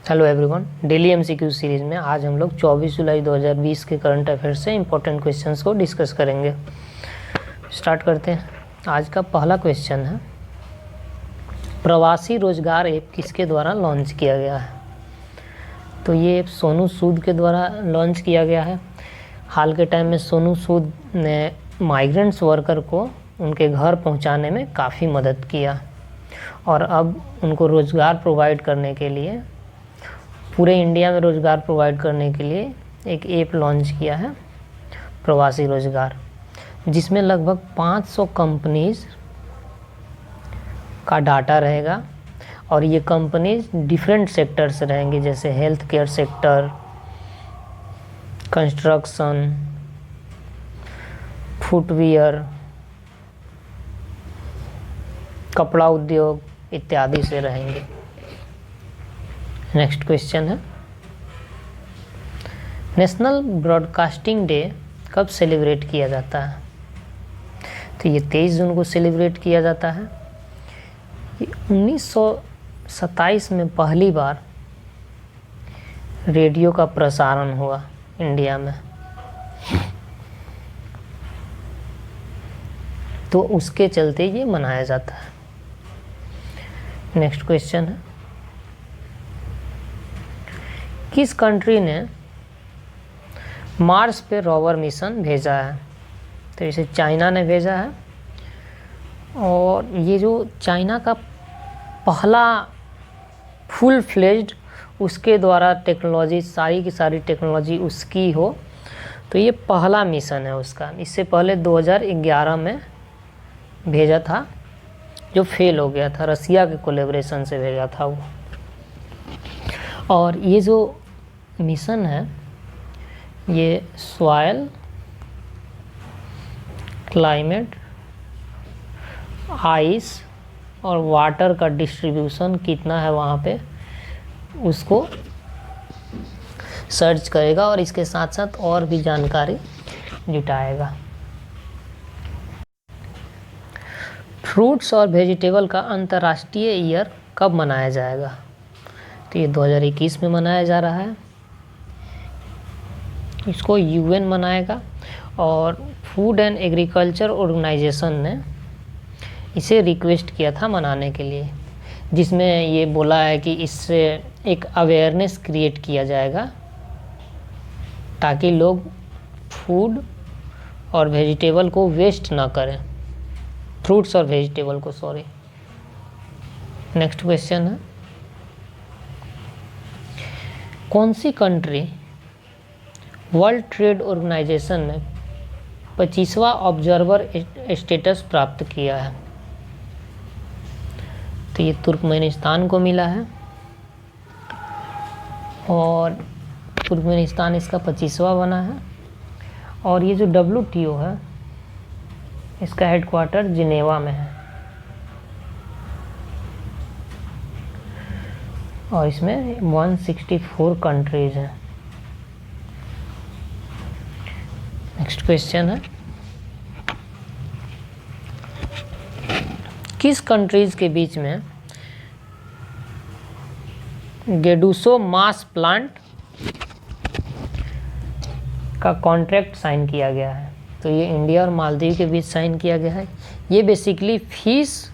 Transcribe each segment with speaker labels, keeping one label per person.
Speaker 1: Hello everyone, daily MCQ series में आज हम लोग 24 जुलाई 2020 के करंट अफेयर्स से इंपॉर्टेंट क्वेश्चंस को डिस्कस करेंगे। स्टार्ट करते हैं। आज का पहला क्वेश्चन है, प्रवासी रोजगार ऐप किसके द्वारा लॉन्च किया गया है? तो ये ऐप सोनू सूद के द्वारा लॉन्च किया गया है। हाल के टाइम में सोनू सूद ने माइग्रेंट्स वर्कर को उनके घर पहुंचाने में काफ़ी मदद किया और अब उनको रोज़गार प्रोवाइड करने के लिए, पूरे इंडिया में रोज़गार प्रोवाइड करने के लिए एक ऐप लॉन्च किया है, प्रवासी रोज़गार, जिसमें लगभग 500 कंपनीज़ का डाटा रहेगा और ये कंपनीज डिफरेंट सेक्टर से रहेंगी, जैसे health care sector, construction, footwear, कपड़ा उद्योग इत्यादि से रहेंगे। नेक्स्ट क्वेश्चन है, नेशनल ब्रॉडकास्टिंग डे कब सेलिब्रेट किया जाता है? तो ये 23 जून को सेलिब्रेट किया जाता है। 1927 में पहली बार रेडियो का प्रसारण हुआ इंडिया में, तो उसके चलते ये मनाया जाता है। नेक्स्ट क्वेश्चन है, किस कंट्री ने मार्स पे रोवर मिशन भेजा है? तो इसे चाइना ने भेजा है और ये जो चाइना का पहला फुल फ्लेज्ड, उसके द्वारा टेक्नोलॉजी, सारी की सारी टेक्नोलॉजी उसकी हो, तो ये पहला मिशन है उसका। इससे पहले 2011 में भेजा था, जो फेल हो गया था, रसिया के कोलैबोरेशन से भेजा था वो। और ये जो मिशन है, ये सॉइल, क्लाइमेट, आइस और वाटर का डिस्ट्रीब्यूशन कितना है वहाँ पे, उसको सर्च करेगा और इसके साथ साथ और भी जानकारी जुटाएगा। फ्रूट्स और वेजिटेबल का अंतर्राष्ट्रीय ईयर कब मनाया जाएगा? तो ये 2021 में मनाया जा रहा है। इसको यूएन मनाएगा और फूड एंड एग्रीकल्चर ऑर्गेनाइजेशन ने इसे रिक्वेस्ट किया था मनाने के लिए, जिसमें ये बोला है कि इससे एक अवेयरनेस क्रिएट किया जाएगा ताकि लोग फूड और वेजिटेबल को वेस्ट ना करें, फ्रूट्स और वेजिटेबल को, सॉरी। नेक्स्ट क्वेश्चन है, कौन सी कंट्री वर्ल्ड ट्रेड ऑर्गेनाइजेशन ने 25वां ऑब्जर्वर स्टेटस प्राप्त किया है? तो ये तुर्कमेनिस्तान को मिला है और तुर्कमेनिस्तान इसका 25वां बना है। और ये जो WTO है, इसका हेडक्वार्टर जिनेवा में है और इसमें 164 कंट्रीज हैं। नेक्स्ट क्वेश्चन है, किस कंट्रीज के बीच में गेडूसो मास प्लांट का कॉन्ट्रैक्ट साइन किया गया है? तो ये इंडिया और मालदीव के बीच साइन किया गया है। ये बेसिकली फिश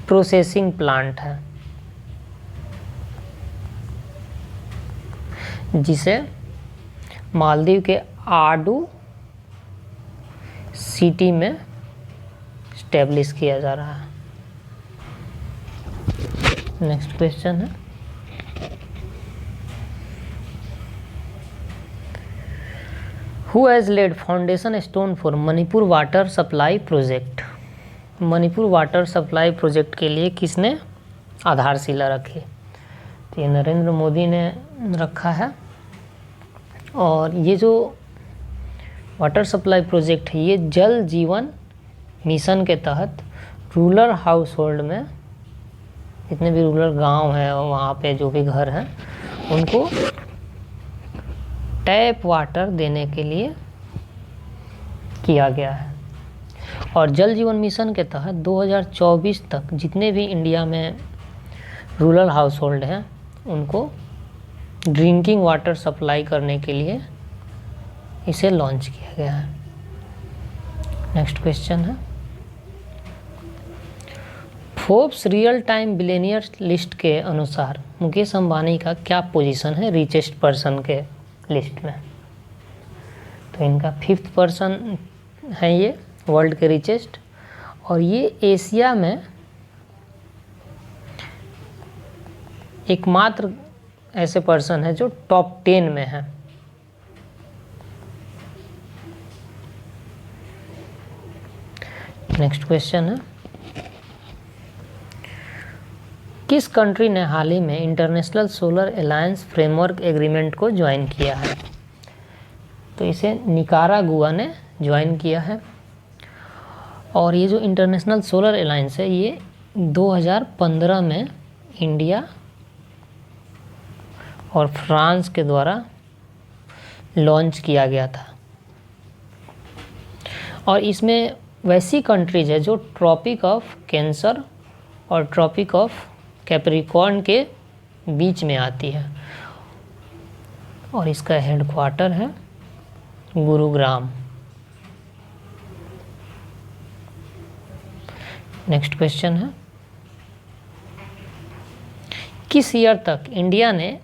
Speaker 1: प्रोसेसिंग प्लांट है, जिसे मालदीव के आडू सिटी में स्टैब्लिश किया जा रहा है। नेक्स्ट क्वेश्चन है, who has laid foundation stone for Manipur water supply project? Manipur water supply project के लिए किसने आधारशिला रखी? तो ये नरेंद्र मोदी ने रखा है। और ये जो वाटर सप्लाई प्रोजेक्ट है, ये जल जीवन मिशन के तहत रूरल हाउस होल्ड में, जितने भी रूरल गांव हैं वहाँ पे जो भी घर हैं, उनको टैप वाटर देने के लिए किया गया है। और जल जीवन मिशन के तहत 2024 तक जितने भी इंडिया में रूरल हाउस होल्ड हैं, उनको ड्रिंकिंग वाटर सप्लाई करने के लिए इसे लॉन्च किया गया है। नेक्स्ट क्वेश्चन है, Forbes real time billionaire list के अनुसार मुकेश अंबानी का क्या पोजीशन है रिचेस्ट पर्सन के लिस्ट में? तो इनका 5th पर्सन है ये वर्ल्ड के रिचेस्ट, और ये एशिया में एकमात्र ऐसे पर्सन है जो टॉप 10 में है। नेक्स्ट क्वेश्चन है, किस कंट्री ने हाल ही में international solar alliance framework agreement को ज्वाइन किया है? तो इसे निकारागुआ ने ज्वाइन किया है। और ये जो इंटरनेशनल सोलर अलायंस है ये 2015 में इंडिया और फ्रांस के द्वारा लॉन्च किया गया था। और इसमें वैसी कंट्रीज है जो ट्रॉपिक ऑफ कैंसर और ट्रॉपिक ऑफ कैप्रिकॉर्न के बीच में आती है, और इसका हेडक्वार्टर है गुरुग्राम। नेक्स्ट क्वेश्चन है, किस ईयर तक इंडिया ने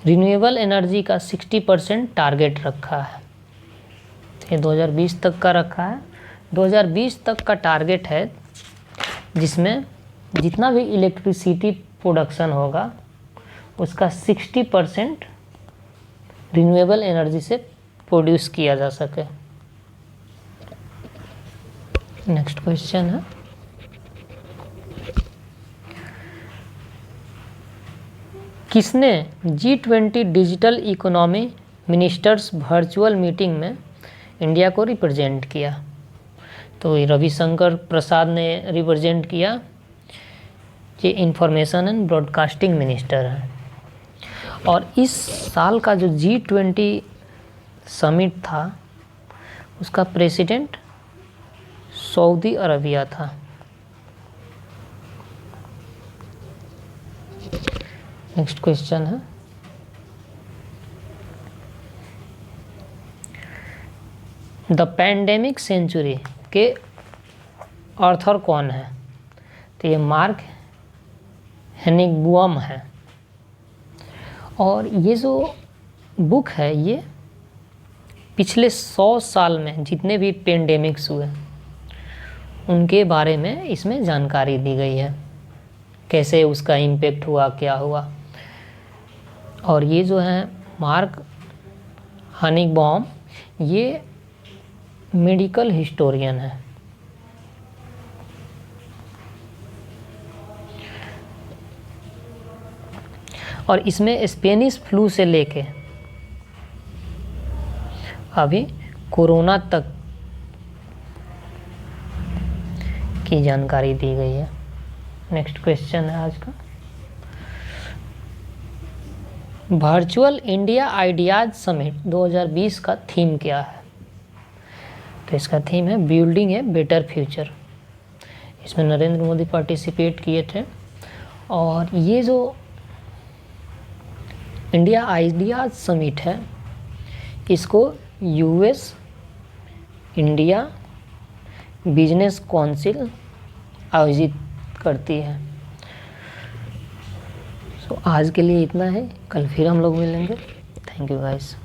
Speaker 1: रिन्यूएबल एनर्जी का 60% टारगेट रखा है? ये 2020 तक का रखा है। 2020 तक का टारगेट है जिसमें जितना भी इलेक्ट्रिसिटी प्रोडक्शन होगा उसका 60% रिन्यूएबल एनर्जी से प्रोड्यूस किया जा सके। नेक्स्ट क्वेश्चन है, किसने G20 digital economy ministers virtual meeting में इंडिया को रिप्रेजेंट किया? तो रविशंकर प्रसाद ने रिप्रेजेंट किया, ये इंफॉर्मेशन एंड ब्रॉडकास्टिंग मिनिस्टर हैं। और इस साल का जो G20 समिट था उसका प्रेसिडेंट सऊदी अरबिया था। नेक्स्ट क्वेश्चन है, द पैंडेमिक सेंचुरी के ऑथर कौन है? तो ये मार्क हेनिगबॉम है। और ये जो बुक है ये पिछले 100 साल में जितने भी पेंडेमिक्स हुए उनके बारे में इसमें जानकारी दी गई है, कैसे उसका इम्पेक्ट हुआ, क्या हुआ। और ये जो है मार्क हेनिगबॉम, ये मेडिकल हिस्टोरियन है। और इसमें स्पेनिश फ्लू से लेके अभी कोरोना तक की जानकारी दी गई है। नेक्स्ट क्वेश्चन है आज का, वर्चुअल इंडिया आइडियाज समिट 2020 का थीम क्या है? तो इसका थीम है बिल्डिंग ए बेटर फ्यूचर। इसमें नरेंद्र मोदी पार्टिसिपेट किए थे। और ये जो इंडिया आइडियाज समिट है इसको US इंडिया बिजनेस काउंसिल आयोजित करती है। तो आज के लिए इतना है, कल फिर हम लोग मिलेंगे। Thank you guys.